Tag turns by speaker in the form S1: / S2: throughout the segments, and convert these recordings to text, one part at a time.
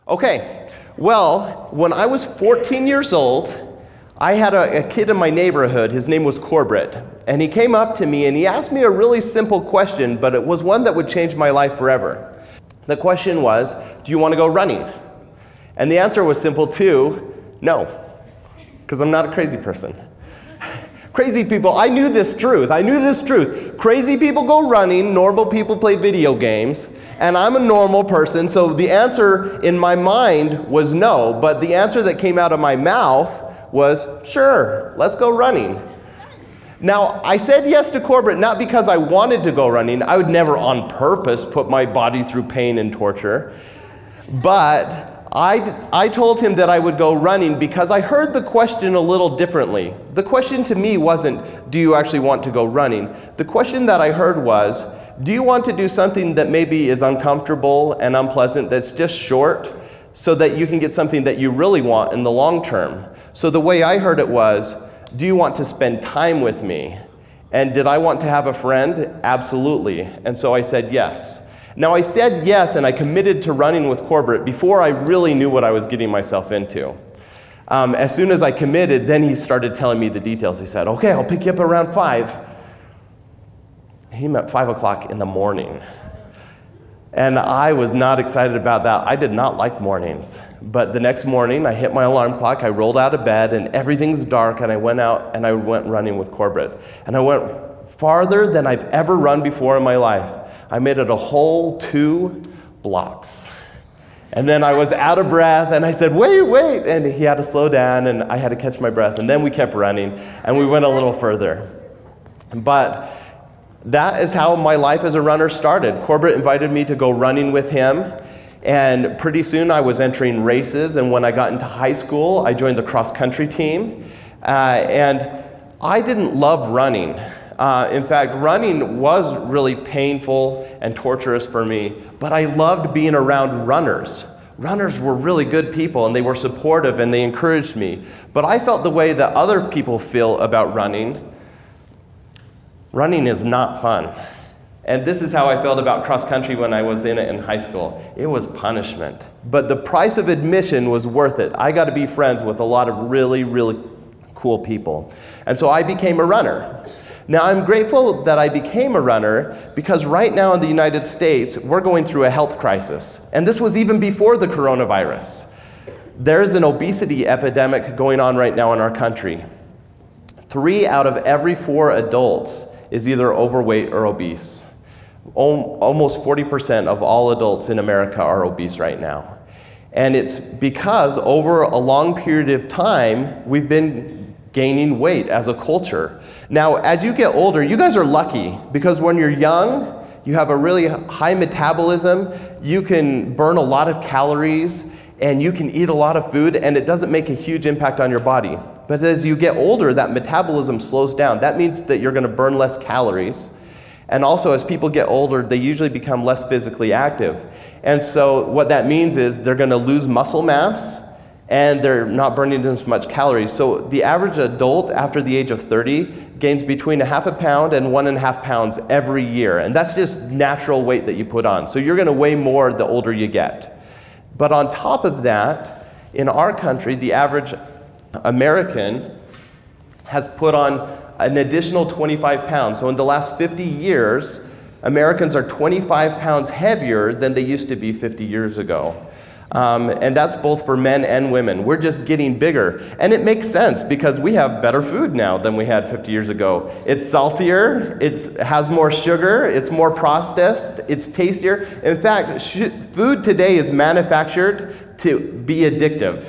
S1: Okay, well, when I was 14 years old, I had a kid in my neighborhood. His name was Corbett, and he came up to me and he asked me a really simple question, but it was one that would change my life forever. The question was, do you want to go running? And the answer was simple too, no, because I'm not a crazy person. Crazy people, I knew this truth. Crazy people go running, normal people play video games, and I'm a normal person, so the answer in my mind was no, but the answer that came out of my mouth was, sure, let's go running. Now, I said yes to Corbett not because I wanted to go running. I would never on purpose put my body through pain and torture, but I told him that I would go running because I heard the question a little differently. The question to me wasn't, do you actually want to go running? The question that I heard was, do you want to do something that maybe is uncomfortable and unpleasant, that's just short, so that you can get something that you really want in the long term? So the way I heard it was, do you want to spend time with me? And did I want to have a friend? Absolutely. And so I said yes. Now I said yes and I committed to running with Corbett before I really knew what I was getting myself into. As soon as I committed, then he started telling me the details. He said, okay, I'll pick you up around 5. He meant 5 o'clock in the morning. And I was not excited about that. I did not like mornings. But the next morning, I hit my alarm clock, I rolled out of bed, and everything's dark, and I went out and I went running with Corbett. And I went farther than I've ever run before in my life. I made it a whole 2 blocks. And then I was out of breath, and I said, wait, and he had to slow down, and I had to catch my breath, and then we kept running, and we went a little further. But that is how my life as a runner started. Corbett invited me to go running with him, and pretty soon I was entering races, and when I got into high school, I joined the cross-country team, and I didn't love running. In fact, running was really painful and torturous for me, but I loved being around runners. Runners were really good people, and they were supportive, and they encouraged me. But I felt the way that other people feel about running. Running is not fun. And this is how I felt about cross-country when I was in it in high school. It was punishment. But the price of admission was worth it. I got to be friends with a lot of really, really cool people. And so I became a runner. Now, I'm grateful that I became a runner because right now in the United States, we're going through a health crisis. And this was even before the coronavirus. There's an obesity epidemic going on right now in our country. 3 out of every 4 adults is either overweight or obese. Almost 40% of all adults in America are obese right now. And it's because over a long period of time, we've been gaining weight as a culture. Now, as you get older, you guys are lucky because when you're young, you have a really high metabolism, you can burn a lot of calories, and you can eat a lot of food, and it doesn't make a huge impact on your body. But as you get older, that metabolism slows down. That means that you're going to burn less calories. And also, as people get older, they usually become less physically active. And so what that means is they're going to lose muscle mass, and they're not burning as much calories. So the average adult after the age of 30 gains between 1/2 pound and 1.5 pounds every year. And that's just natural weight that you put on. So you're going to weigh more the older you get. But on top of that, in our country, the average American has put on an additional 25 pounds. So in the last 50 years, Americans are 25 pounds heavier than they used to be 50 years ago. And that's both for men and women. We're just getting bigger. And it makes sense because we have better food now than we had 50 years ago. It's saltier, it has more sugar, it's more processed, it's tastier. In fact, food today is manufactured to be addictive.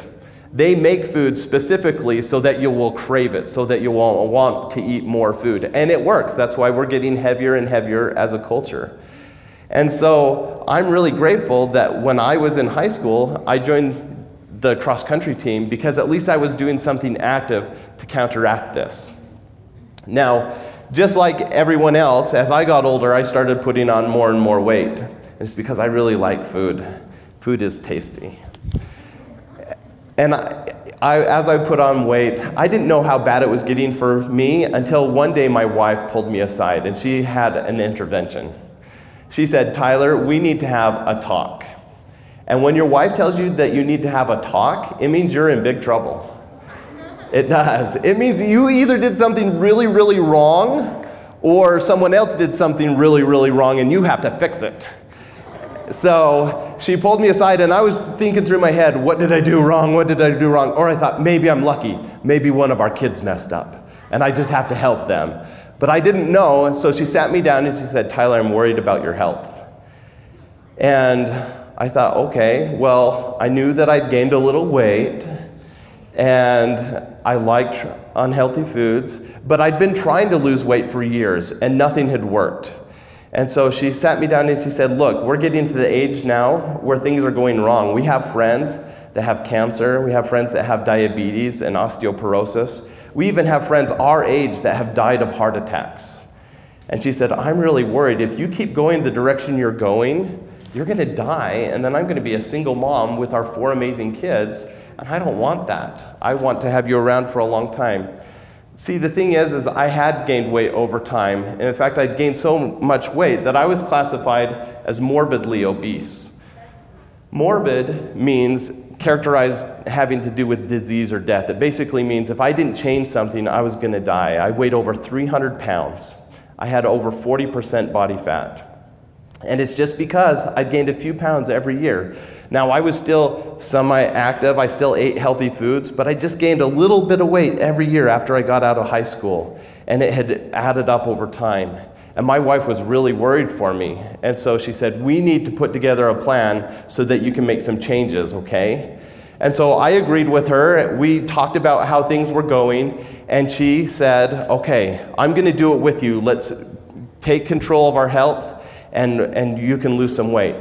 S1: They make food specifically so that you will crave it, so that you will want to eat more food. And it works. That's why we're getting heavier and heavier as a culture. And so I'm really grateful that when I was in high school, I joined the cross-country team because at least I was doing something active to counteract this. Now, just like everyone else, as I got older, I started putting on more and more weight. And it's because I really like food. Food is tasty. And as I put on weight, I didn't know how bad it was getting for me until one day my wife pulled me aside and she had an intervention. She said, "Tyler, we need to have a talk." And when your wife tells you that you need to have a talk, it means you're in big trouble. It does. It means you either did something really, really wrong, or someone else did something really, really wrong and you have to fix it. So she pulled me aside and I was thinking through my head, what did I do wrong? What did I do wrong? Or I thought, maybe I'm lucky. Maybe one of our kids messed up and I just have to help them. But I didn't know, so she sat me down and she said, Tyler, I'm worried about your health. And I thought, okay, well, I knew that I'd gained a little weight and I liked unhealthy foods, but I'd been trying to lose weight for years and nothing had worked. And so she sat me down and she said, look, we're getting to the age now where things are going wrong. We have friends that have cancer. We have friends that have diabetes and osteoporosis. We even have friends our age that have died of heart attacks. And she said, I'm really worried. If you keep going the direction you're going, you're going to die, and then I'm going to be a single mom with our 4 amazing kids, and I don't want that. I want to have you around for a long time. See, the thing is I had gained weight over time, and in fact, I'd gained so much weight that I was classified as morbidly obese. Morbid means characterized having to do with disease or death. It basically means if I didn't change something, I was going to die. I weighed over 300 pounds. I had over 40% body fat. And it's just because I gained a few pounds every year. Now, I was still semi-active, I still ate healthy foods, but I just gained a little bit of weight every year after I got out of high school. And it had added up over time. And my wife was really worried for me. And so she said, we need to put together a plan so that you can make some changes, okay? And so I agreed with her. We talked about how things were going. And she said, okay, I'm going to do it with you. Let's take control of our health. And you can lose some weight.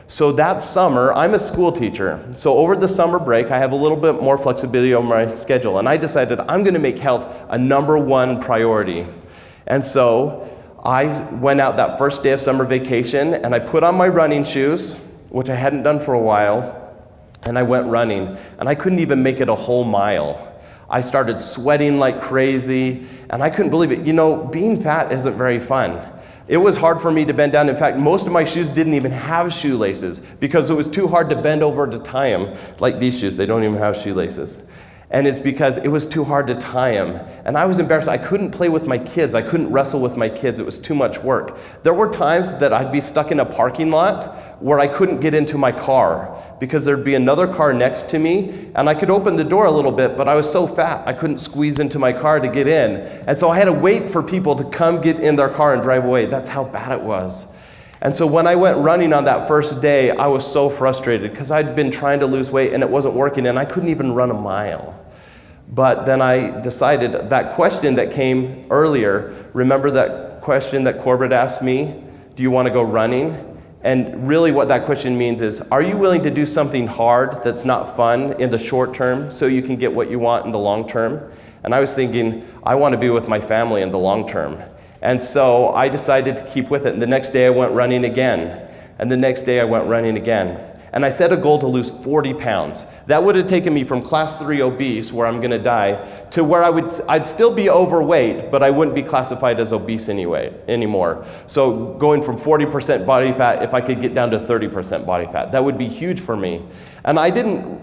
S1: So that summer, I'm a school teacher. So over the summer break, I have a little bit more flexibility on my schedule. And I decided I'm going to make health a #1 priority. And so I went out that first day of summer vacation, and I put on my running shoes, which I hadn't done for a while, and I went running. And I couldn't even make it a whole mile. I started sweating like crazy, and I couldn't believe it. You know, being fat isn't very fun. It was hard for me to bend down. In fact, most of my shoes didn't even have shoelaces because it was too hard to bend over to tie them. Like these shoes, they don't even have shoelaces. And it's because it was too hard to tie them. And I was embarrassed. I couldn't play with my kids. I couldn't wrestle with my kids. It was too much work. There were times that I'd be stuck in a parking lot where I couldn't get into my car because there'd be another car next to me, and I could open the door a little bit, but I was so fat I couldn't squeeze into my car to get in. And so I had to wait for people to come get in their car and drive away. That's how bad it was. And so when I went running on that first day, I was so frustrated because I'd been trying to lose weight and it wasn't working, and I couldn't even run a mile. But then I decided that question that came earlier, remember that question that Corbett asked me, do you want to go running? And really what that question means is, are you willing to do something hard that's not fun in the short term so you can get what you want in the long term? And I was thinking, I want to be with my family in the long term. And so I decided to keep with it. And the next day I went running again. And the next day I went running again. And I set a goal to lose 40 pounds. That would have taken me from class 3 obese, where I'm going to die, to where I'd still be overweight, but I wouldn't be classified as obese anymore. So going from 40% body fat, if I could get down to 30% body fat, that would be huge for me. And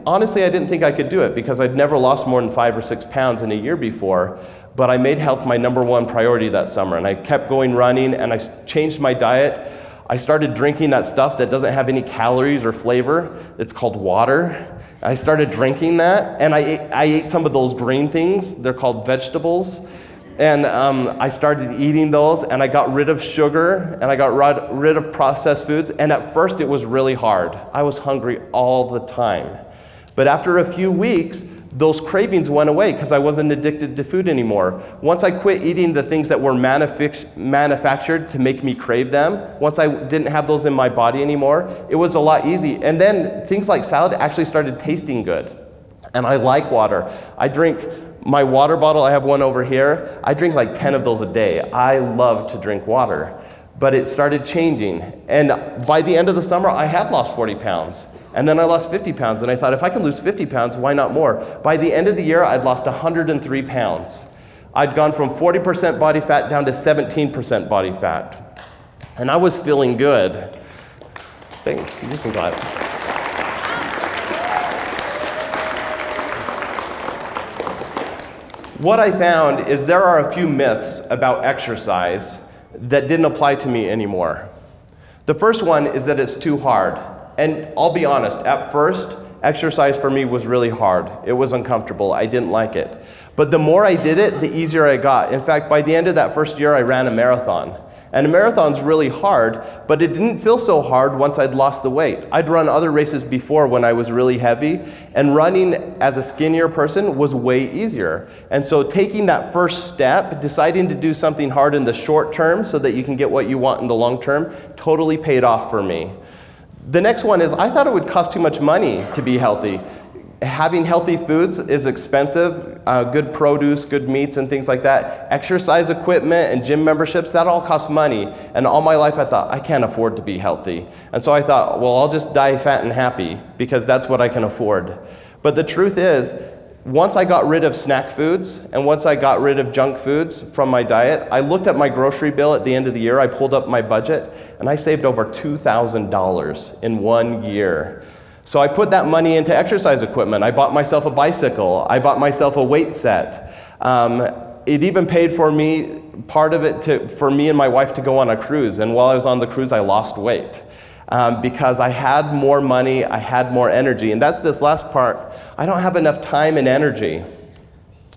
S1: honestly, I didn't think I could do it because I'd never lost more than 5 or 6 pounds in a year before. But I made health my #1 priority that summer, and I kept going running, and I changed my diet. I started drinking that stuff that doesn't have any calories or flavor. It's called water. I started drinking that, and I ate some of those green things. They're called vegetables. And I started eating those, and I got rid of sugar, and I got rid of processed foods. And at first, it was really hard. I was hungry all the time. But after a few weeks, those cravings went away because I wasn't addicted to food anymore. Once I quit eating the things that were manufactured to make me crave them, once I didn't have those in my body anymore, it was a lot easier. And then things like salad actually started tasting good. And I like water. I drink my water bottle, I have one over here. I drink like 10 of those a day. I love to drink water. But it started changing. And by the end of the summer, I had lost 40 pounds. And then I lost 50 pounds, and I thought, if I can lose 50 pounds, why not more? By the end of the year, I'd lost 103 pounds. I'd gone from 40% body fat down to 17% body fat. And I was feeling good. Thanks, you can clap. what I found is there are a few myths about exercise that didn't apply to me anymore. The first one is that it's too hard. And I'll be honest, at first, exercise for me was really hard. It was uncomfortable. I didn't like it. But the more I did it, the easier I got. In fact, by the end of that first year, I ran a marathon. And a marathon's really hard, but it didn't feel so hard once I'd lost the weight. I'd run other races before when I was really heavy, and running as a skinnier person was way easier. And so taking that first step, deciding to do something hard in the short term so that you can get what you want in the long term, totally paid off for me. The next one is I thought it would cost too much money to be healthy. Having healthy foods is expensive, good produce, good meats and things like that. Exercise equipment and gym memberships, that all costs money. And all my life I thought, I can't afford to be healthy. And so I thought, well, I'll just die fat and happy because that's what I can afford. But the truth is, once I got rid of snack foods and once I got rid of junk foods from my diet, I looked at my grocery bill at the end of the year, I pulled up my budget, and I saved over $2,000 in 1 year. So I put that money into exercise equipment. I bought myself a bicycle. I bought myself a weight set. It even paid for me, part of it for me and my wife to go on a cruise. And while I was on the cruise, I lost weight because I had more money, I had more energy. And that's this last part. I don't have enough time and energy.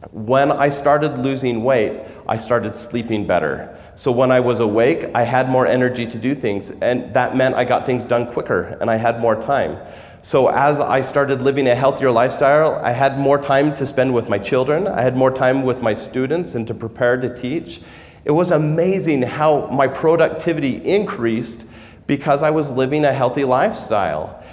S1: When I started losing weight, I started sleeping better. So when I was awake, I had more energy to do things. And that meant I got things done quicker and I had more time. So as I started living a healthier lifestyle, I had more time to spend with my children. I had more time with my students and to prepare to teach. It was amazing how my productivity increased because I was living a healthy lifestyle.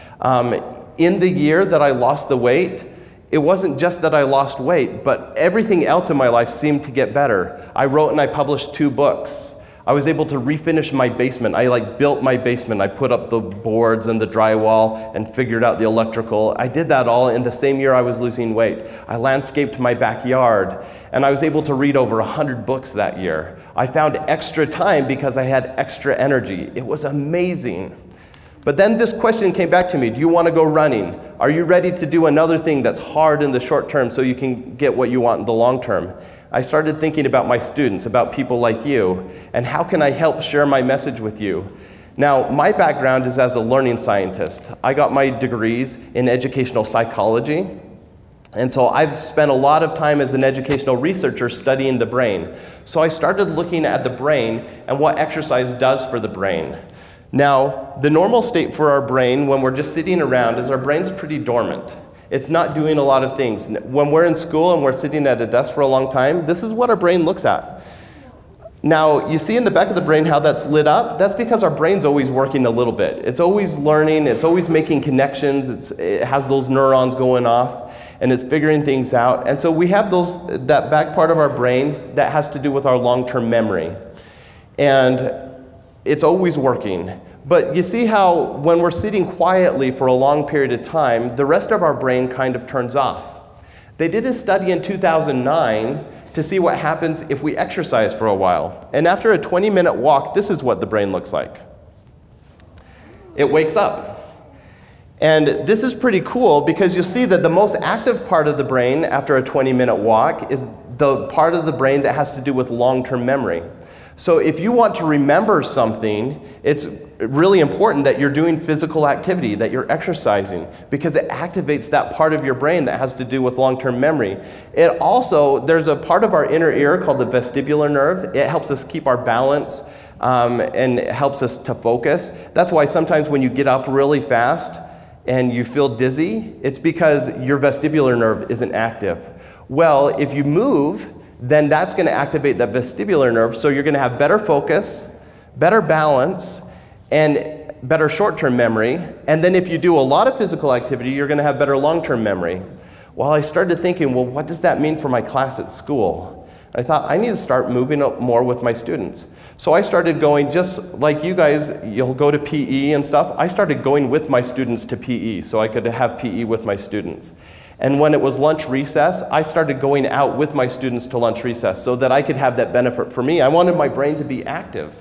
S1: In the year that I lost the weight, it wasn't just that I lost weight, but everything else in my life seemed to get better. I wrote and I published 2 books. I was able to refinish my basement. I built my basement. I put up the boards and the drywall and figured out the electrical. I did that all in the same year I was losing weight. I landscaped my backyard, and I was able to read over 100 books that year. I found extra time because I had extra energy. It was amazing. But then this question came back to me, do you want to go running? Are you ready to do another thing that's hard in the short term so you can get what you want in the long term? I started thinking about my students, about people like you, and how can I help share my message with you? Now, my background is as a learning scientist. I got my degrees in educational psychology, and so I've spent a lot of time as an educational researcher studying the brain. So I started looking at the brain and what exercise does for the brain. Now, the normal state for our brain when we're just sitting around is our brain's pretty dormant. It's not doing a lot of things. When we're in school and we're sitting at a desk for a long time, this is what our brain looks at. Now, you see in the back of the brain how that's lit up? That's because our brain's always working a little bit. It's always learning, it's always making connections, it has those neurons going off, and it's figuring things out. And so we have that back part of our brain that has to do with our long-term memory. And it's always working. But you see how when we're sitting quietly for a long period of time, the rest of our brain kind of turns off. They did a study in 2009 to see what happens if we exercise for a while. And after a 20-minute walk, this is what the brain looks like. It wakes up. And this is pretty cool because you'll see that the most active part of the brain after a 20-minute walk is the part of the brain that has to do with long-term memory. So if you want to remember something, it's really important that you're doing physical activity, that you're exercising, because it activates that part of your brain that has to do with long-term memory. It also, there's a part of our inner ear called the vestibular nerve. It helps us keep our balance and it helps us to focus. That's why sometimes when you get up really fast and you feel dizzy, it's because your vestibular nerve isn't active. Well, if you move, then that's going to activate that vestibular nerve, so you're going to have better focus, better balance, and better short-term memory. And then if you do a lot of physical activity, you're going to have better long-term memory. Well, I started thinking, well, what does that mean for my class at school? I thought, I need to start moving up more with my students. So I started going, just like you guys, you'll go to PE and stuff. I started going with my students to PE so I could have PE with my students. And when it was lunch recess, I started going out with my students to lunch recess so that I could have that benefit for me. I wanted my brain to be active.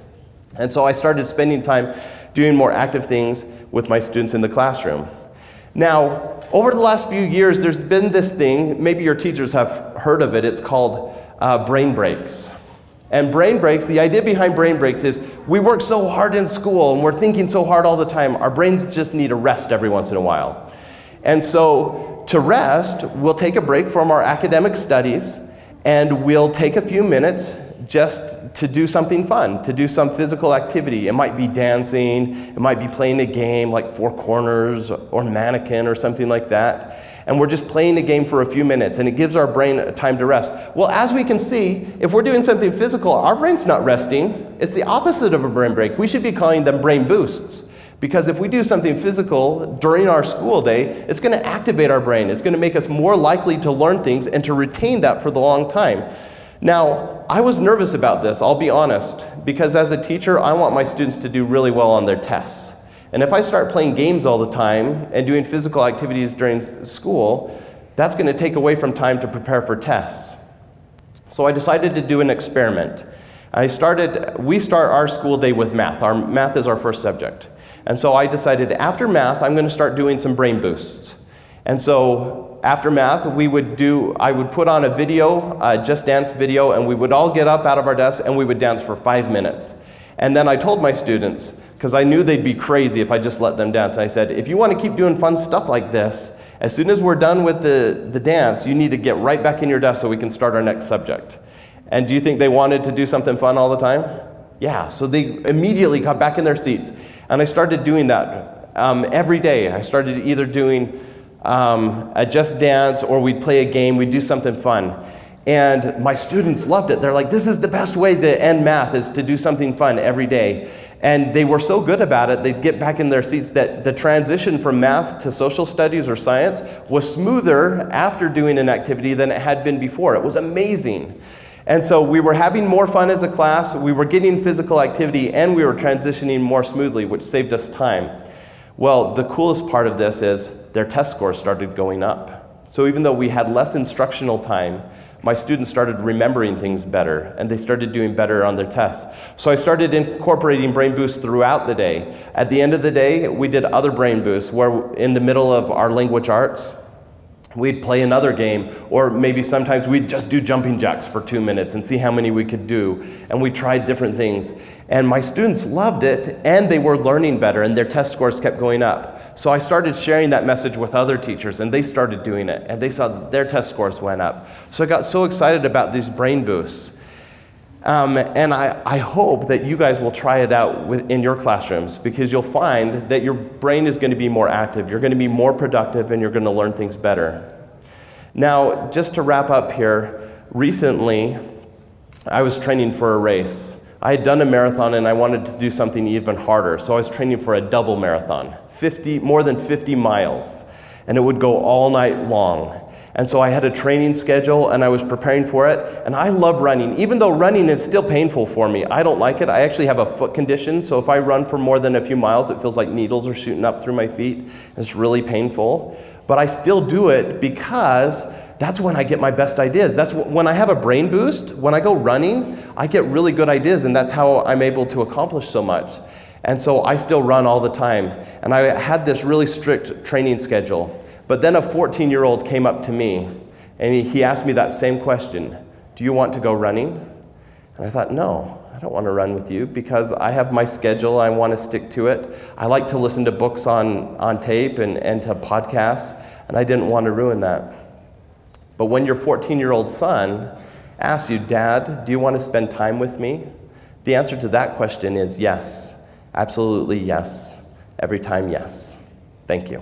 S1: And so I started spending time doing more active things with my students in the classroom. Now, over the last few years, there's been this thing, maybe your teachers have heard of it, it's called brain breaks. And brain breaks, the idea behind brain breaks is we work so hard in school and we're thinking so hard all the time, our brains just need a rest every once in a while. And so to rest, we'll take a break from our academic studies and we'll take a few minutes just to do something fun, to do some physical activity. It might be dancing, it might be playing a game like Four Corners or Mannequin or something like that. And we're just playing a game for a few minutes, and it gives our brain time to rest. Well, as we can see, if we're doing something physical, our brain's not resting. It's the opposite of a brain break. We should be calling them brain boosts. Because if we do something physical during our school day, it's going to activate our brain. It's going to make us more likely to learn things and to retain that for the long time. Now, I was nervous about this, I'll be honest, because as a teacher, I want my students to do really well on their tests. And if I start playing games all the time and doing physical activities during school, that's going to take away from time to prepare for tests. So I decided to do an experiment. We start our school day with math. Math is our first subject. And so I decided after math, I'm going to start doing some brain boosts. And so after math, I would put on a video, a Just Dance video, and we would all get up out of our desks and we would dance for 5 minutes. And then I told my students, because I knew they'd be crazy if I just let them dance, I said, if you want to keep doing fun stuff like this, as soon as we're done with the dance, you need to get right back in your desk so we can start our next subject. And do you think they wanted to do something fun all the time? Yeah, so they immediately got back in their seats. And I started doing that every day. I started either doing a Just Dance, or we'd play a game, we'd do something fun. And my students loved it. They're like, this is the best way to end math, is to do something fun every day. And they were so good about it, they'd get back in their seats, that the transition from math to social studies or science was smoother after doing an activity than it had been before. It was amazing. And so we were having more fun as a class, we were getting physical activity, and we were transitioning more smoothly, which saved us time. Well, the coolest part of this is their test scores started going up. So even though we had less instructional time, my students started remembering things better, and they started doing better on their tests. So I started incorporating brain boosts throughout the day. At the end of the day, we did other brain boosts, where in the middle of our language arts, we'd play another game, or maybe sometimes we'd just do jumping jacks for 2 minutes and see how many we could do. And we tried different things. And my students loved it, and they were learning better, and their test scores kept going up. So I started sharing that message with other teachers, and they started doing it, and they saw that their test scores went up. So I got so excited about these brain boosts. And I hope that you guys will try it out in your classrooms, because you'll find that your brain is going to be more active, you're going to be more productive, and you're going to learn things better. Now, just to wrap up here, recently I was training for a race. I had done a marathon and I wanted to do something even harder, so I was training for a double marathon, more than 50 miles, and it would go all night long. And so I had a training schedule and I was preparing for it, and I love running. Even though running is still painful for me, I don't like it. I actually have a foot condition, so if I run for more than a few miles, it feels like needles are shooting up through my feet. It's really painful. But I still do it because that's when I get my best ideas. That's when I have a brain boost. When I go running, I get really good ideas, and that's how I'm able to accomplish so much. And so I still run all the time. And I had this really strict training schedule. But then a 14-year-old came up to me, and he asked me that same question. Do you want to go running? And I thought, no, I don't want to run with you, because I have my schedule, I want to stick to it. I like to listen to books on tape and to podcasts, and I didn't want to ruin that. But when your 14-year-old son asks you, Dad, do you want to spend time with me? The answer to that question is yes, absolutely yes, every time yes. Thank you.